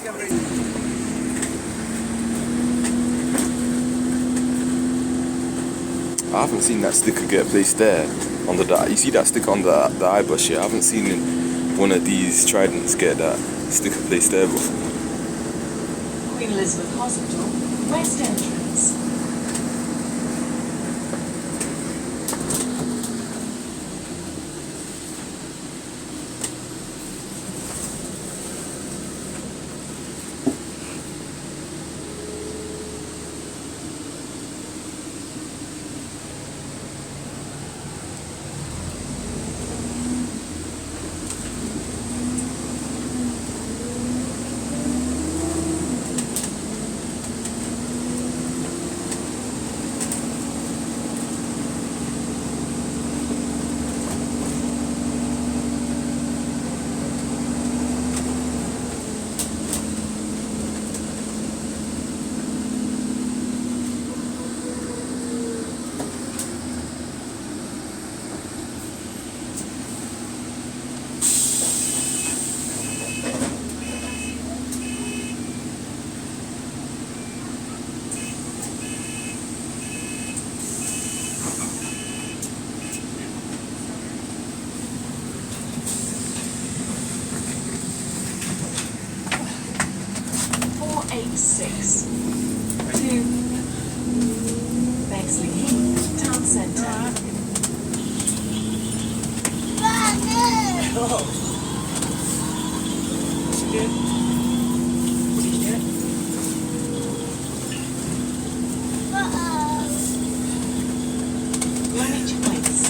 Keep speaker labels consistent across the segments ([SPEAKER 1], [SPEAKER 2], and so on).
[SPEAKER 1] I haven't seen that sticker get placed there on the. You see that sticker on the eyebush here? I haven't seen one of these tridents get that sticker placed there before.
[SPEAKER 2] Queen Elizabeth Hospital, West Entrance. Six to Bexley Heath Town Centre.
[SPEAKER 3] Oh. What's he doing? What's he doing?
[SPEAKER 2] Greenwich Place.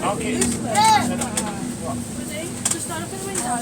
[SPEAKER 3] Okay.
[SPEAKER 4] Just stand up in the window.